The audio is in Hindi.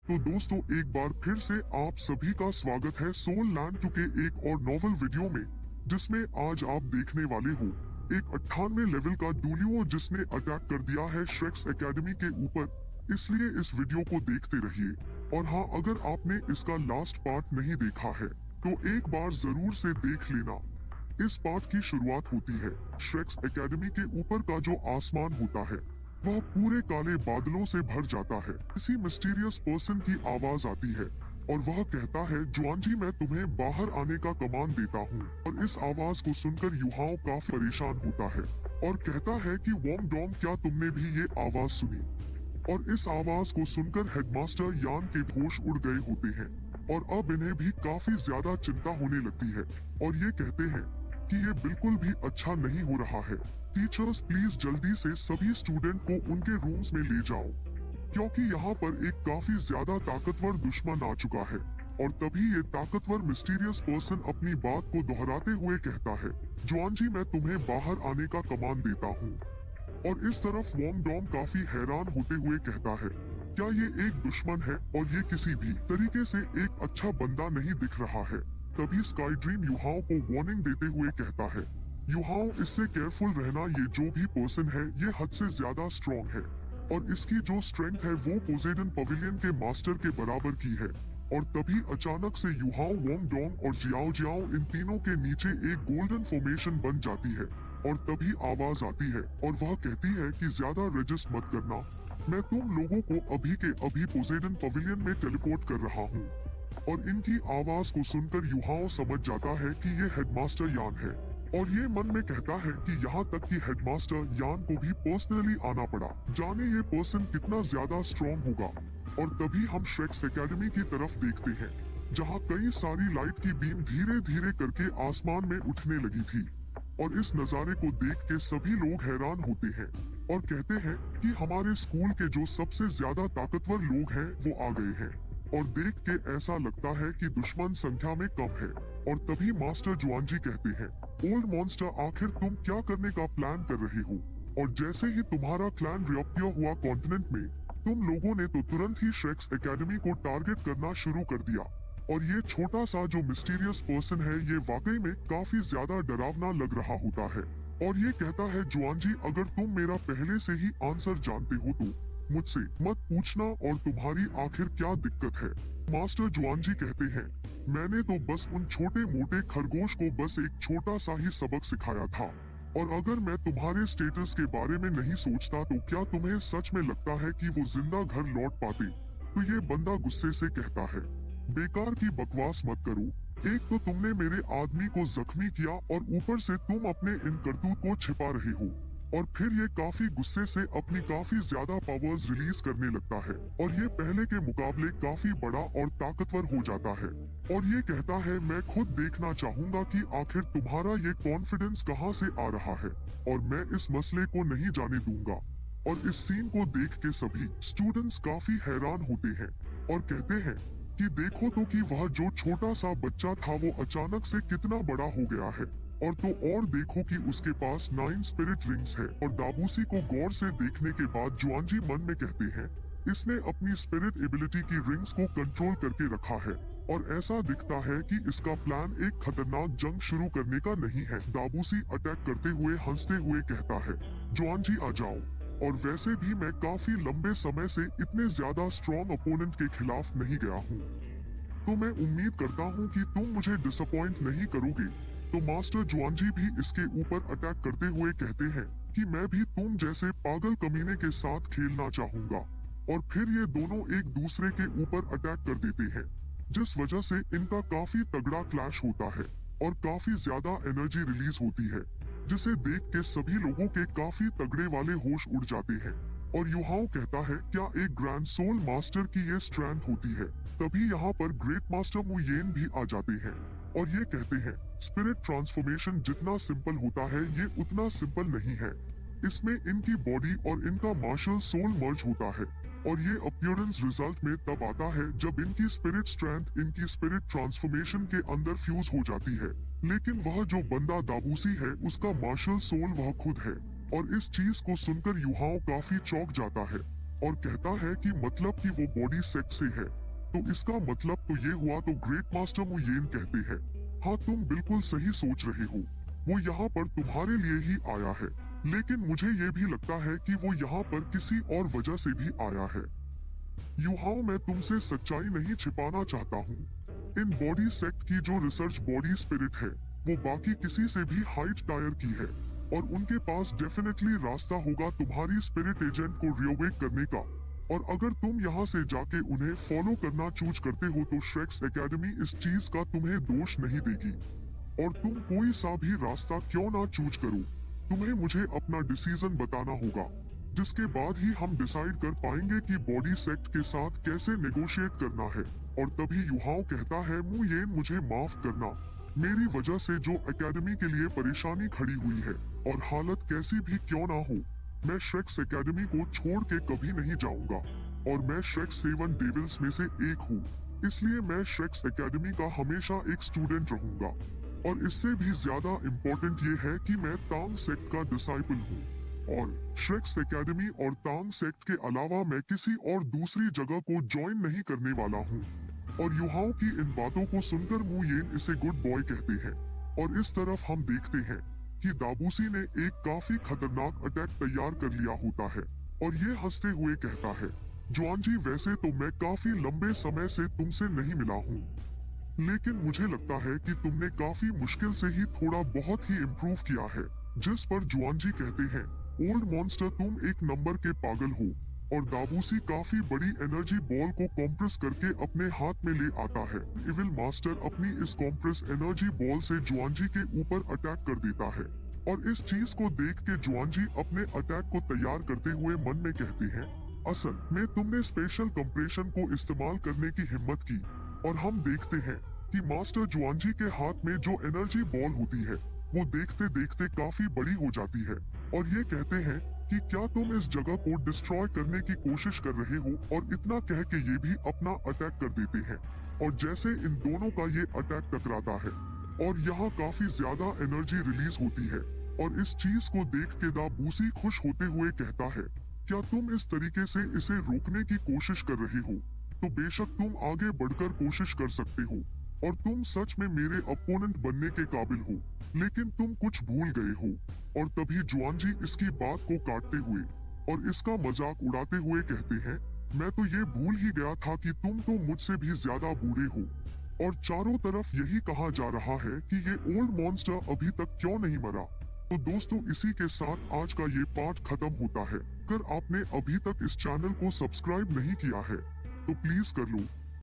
तो दोस्तों एक बार फिर से आप सभी का स्वागत है सोल लैंड 2 के एक और नॉवल वीडियो में, जिसमें आज आप देखने वाले हो एक 98 लेवल का डूलियो जिसने अटैक कर दिया है श्रेक्स एकेडमी के ऊपर। इसलिए इस वीडियो को देखते रहिए। और हाँ, अगर आपने इसका लास्ट पार्ट नहीं देखा है तो एक बार जरूर से देख लेना। इस पार्ट की शुरुआत होती है श्रेक्स एकेडमी के ऊपर का जो आसमान होता है वह पूरे काले बादलों से भर जाता है। किसी मिस्टीरियस पर्सन की आवाज आती है और वह कहता है, जुआनजी मैं तुम्हें बाहर आने का कमांड देता हूँ। और इस आवाज को सुनकर युहाओ काफी परेशान होता है और कहता है कि वोंग डोंग, क्या तुमने भी ये आवाज सुनी? और इस आवाज को सुनकर हेडमास्टर यान के होश उड़ गए होते हैं और अब इन्हें भी काफी ज्यादा चिंता होने लगती है और ये कहते हैं कि ये बिल्कुल भी अच्छा नहीं हो रहा है। टीचर्स प्लीज जल्दी से सभी स्टूडेंट को उनके रूम्स में ले जाओ, क्योंकि यहाँ पर एक काफी ज्यादा ताकतवर दुश्मन आ चुका है। और तभी ये ताकतवर मिस्टीरियस पर्सन अपनी बात को दोहराते हुए कहता है, जुआनजी मैं तुम्हें बाहर आने का कमांड देता हूँ। और इस तरफ वोंग डोंग काफी हैरान होते हुए कहता है, क्या ये एक दुश्मन है और ये किसी भी तरीके से एक अच्छा बंदा नहीं दिख रहा है। तभी स्काई ड्रीम युहाओ को वार्निंग देते हुए कहता है, युहाओ इससे केयरफुल रहना, ये जो भी पर्सन है ये हद से ज्यादा स्ट्रॉन्ग है और इसकी जो स्ट्रेंथ है वो पोसेडन पवेलियन के मास्टर के बराबर की है। और तभी अचानक से युहाओ, वोंग डोंग और जियाओ जियाओ इन तीनों के नीचे एक गोल्डन फॉर्मेशन बन जाती है। और तभी आवाज आती है और वह कहती है कि ज्यादा रजिस्ट मत करना, मैं तुम लोगों को अभी के अभी पोसेडन पवेलियन में टेलीपोर्ट कर रहा हूँ। और इनकी आवाज को सुनकर युहाओ समझ जाता है कि ये हेडमास्टर यान है और ये मन में कहता है कि यहाँ तक कि हेडमास्टर यान को भी पर्सनली आना पड़ा, जाने ये पर्सन कितना ज्यादा स्ट्रॉन्ग होगा। और तभी हम श्रेक्स एकेडमी की तरफ देखते हैं, जहाँ कई सारी लाइट की बीम धीरे धीरे करके आसमान में उठने लगी थी। और इस नजारे को देख के सभी लोग हैरान होते हैं और कहते हैं कि हमारे स्कूल के जो सबसे ज्यादा ताकतवर लोग हैं वो आ गए हैं। और देख के ऐसा लगता है कि दुश्मन संख्या में कम है। और तभी मास्टर जुआनजी कहते हैं, ओल्ड मॉन्स्टर आखिर तुम क्या करने का प्लान कर रहे हो? और जैसे ही तुम्हारा क्लैन रिअपियर हुआ कॉन्टिनेंट में, तुम लोगों ने तो तुरंत ही श्रेक्स एकेडमी को टारगेट करना शुरू कर दिया। और ये छोटा सा जो मिस्टीरियस पर्सन है ये वाकई में काफी ज्यादा डरावना लग रहा होता है। और ये कहता है, जुआनजी अगर तुम मेरा पहले से ही आंसर जानते हो तो मुझसे मत पूछना और तुम्हारी आखिर क्या दिक्कत है। मास्टर जुआनजी कहते हैं, मैंने तो बस उन छोटे मोटे खरगोश को बस एक छोटा सा ही सबक सिखाया था। और अगर मैं तुम्हारे स्टेटस के बारे में नहीं सोचता तो क्या तुम्हें सच में लगता है कि वो जिंदा घर लौट पाते? तो ये बंदा गुस्से से कहता है, बेकार की बकवास मत करो। एक तो तुमने मेरे आदमी को जख्मी किया और ऊपर से तुम अपने इन करतूत को छिपा रहे हो। और फिर ये काफी गुस्से से अपनी काफी ज्यादा पावर्स रिलीज करने लगता है और ये पहले के मुकाबले काफी बड़ा और ताकतवर हो जाता है। और ये कहता है, मैं खुद देखना चाहूंगा कि आखिर तुम्हारा ये कॉन्फिडेंस कहाँ से आ रहा है और मैं इस मसले को नहीं जाने दूंगा। और इस सीन को देख के सभी स्टूडेंट्स काफी हैरान होते हैं और कहते हैं कि देखो तो कि वह जो छोटा सा बच्चा था वो अचानक से कितना बड़ा हो गया है। और तो और देखो कि उसके पास 9 स्पिरिट रिंग्स है। और दाबूसी को गौर से देखने के बाद जुआनजी मन में कहते हैं, इसने अपनी स्पिरिट एबिलिटी की रिंग्स को कंट्रोल करके रखा है और ऐसा दिखता है कि इसका प्लान एक खतरनाक जंग शुरू करने का नहीं है। दाबूसी अटैक करते हुए हंसते हुए कहता है, जुआनजी आ जाओ। और वैसे भी मैं काफी लंबे समय से इतने ज्यादा स्ट्रॉन्ग अपोनेंट के खिलाफ नहीं गया हूँ, तो मैं उम्मीद करता हूँ कि तुम मुझे डिसअपॉइंट नहीं करोगे। तो मास्टर जुआनजी भी इसके ऊपर अटैक करते हुए कहते हैं कि मैं भी तुम जैसे पागल कमीने के साथ खेलना चाहूंगा। और फिर ये दोनों एक दूसरे के ऊपर अटैक कर देते हैं, जिस वजह से इनका काफी तगड़ा क्लैश होता है और काफी ज्यादा एनर्जी रिलीज होती है, जिसे देख के सभी लोगों के काफी तगड़े वाले होश उड़ जाते हैं। और युहाओ कहता है, क्या एक ग्रैंड सोल मास्टर की ये स्ट्रेंथ होती है? तभी यहाँ पर ग्रेट मास्टर मुयेन भी आ जाते हैं और ये कहते हैं, स्पिरिट ट्रांसफॉर्मेशन जितना सिंपल होता है ये उतना सिंपल नहीं है। इसमें इनकी बॉडी और इनका मार्शल सोल मर्ज होता है और ये अपीयरेंस रिजल्ट में तब आता है जब इनकी स्पिरिट स्ट्रेंथ इनकी स्पिरिट ट्रांसफॉर्मेशन के अंदर फ्यूज हो जाती है। लेकिन वह जो बंदा दाबूसी है उसका मार्शल सोल वह खुद है। और इस चीज को सुनकर युहाओ काफी चौंक जाता है और कहता है कि मतलब कि वो बॉडी सेट से है। तो इसका मतलब तो ये हुआ तो ग्रेट मास्टर मु येन कहते हैं, हाँ तुम बिल्कुल सही सोच रहे हो, वो यहाँ पर तुम्हारे लिए ही आया है। लेकिन मुझे ये भी लगता है कि वो यहाँ पर किसी और वजह से भी आया है। युहाओ, मैं तुमसे सच्चाई नहीं छिपाना चाहता हूँ। इन बॉडी सेक्ट की जो रिसर्च बॉडी स्पिरिट है वो बाकी किसी से भी हाइट टायर की है, और उनके पास डेफिनेटली रास्ता होगा तुम्हारी स्पिरिट एजेंट को रियोवेक करने का। और अगर तुम यहाँ से जाके उन्हें फॉलो करना चूज करते हो तो श्रेक्स एकेडमी इस चीज का तुम्हें दोष नहीं देगी। और तुम कोई सा भी रास्ता क्यों ना चूज करो, तुम्हें मुझे अपना डिसीजन बताना होगा, जिसके बाद ही हम डिसाइड कर पाएंगे कि बॉडी सेक्ट के साथ कैसे नेगोशिएट करना है। और तभी युहाओ कहता है, मु येन मुझे माफ करना, मेरी वजह से जो एकेडमी के लिए परेशानी खड़ी हुई है, और हालत कैसी भी क्यों ना हो, मैं श्रेक्स एकेडमी को छोड़ के कभी नहीं जाऊंगा। और मैं श्रेक्स 7 डेविल्स में से एक हूँ, इसलिए मैं श्रेक्स एकेडमी का हमेशा एक स्टूडेंट रहूंगा। और इससे भी ज्यादा इम्पोर्टेंट ये है कि मैं तांग सेक्ट का डिसाइपल हूँ, और श्रेक्स एकेडमी और तांग सेक्ट के अलावा मैं किसी और दूसरी जगह को ज्वाइन नहीं करने वाला हूँ। और युहाओं की इन बातों को सुनकर मु येन इसे गुड बॉय कहते हैं। और इस तरफ हम देखते हैं कि दाबूसी ने एक काफी खतरनाक अटैक तैयार कर लिया होता है, और ये हंसते हुए कहता है, जुआनजी वैसे तो मैं काफी लंबे समय से तुमसे नहीं मिला हूँ, लेकिन मुझे लगता है कि तुमने काफी मुश्किल से ही थोड़ा बहुत ही इम्प्रूव किया है। जिस पर जुआनजी कहते हैं, ओल्ड मॉन्स्टर तुम एक नंबर के पागल हो। और दाबूसी काफी बड़ी एनर्जी बॉल को कॉम्प्रेस करके अपने हाथ में ले आता है। इविल मास्टर अपनी इस कॉम्प्रेस एनर्जी बॉल से जुआनजी के ऊपर अटैक कर देता है। और इस चीज को देख के जुआनजी अपने अटैक को तैयार करते हुए मन में कहते हैं, असल में तुमने स्पेशल कंप्रेशन को इस्तेमाल करने की हिम्मत की। और हम देखते हैं कि मास्टर जुआनजी के हाथ में जो एनर्जी बॉल होती है वो देखते देखते काफी बड़ी हो जाती है, और ये कहते हैं कि क्या तुम इस जगह को डिस्ट्रॉय करने की कोशिश कर रहे हो। और इतना कह के ये भी अपना अटैक कर देते हैं। और जैसे इन दोनों का ये अटैक टकराता है और यहाँ काफी ज्यादा एनर्जी रिलीज होती है, और इस चीज को देख के दाबूसी खुश होते हुए कहता है, क्या तुम इस तरीके से इसे रोकने की कोशिश कर रहे हो, तो बेशक तुम आगे बढ़कर कोशिश कर सकते हो, और तुम सच में मेरे अपोनेंट बनने के काबिल हो, लेकिन तुम कुछ भूल गए हो। और तभी जुआनजी इसकी बात को काटते हुए और इसका मजाक उड़ाते हुए कहते हैं, मैं तो ये भूल ही गया था कि तुम तो मुझसे भी ज्यादा बूढ़े हो। और चारों तरफ यही कहा जा रहा है कि ये ओल्ड मॉन्स्टर अभी तक क्यों नहीं मरा। तो दोस्तों, इसी के साथ आज का ये पार्ट खत्म होता है। अगर आपने अभी तक इस चैनल को सब्सक्राइब नहीं किया है तो प्लीज कर लो।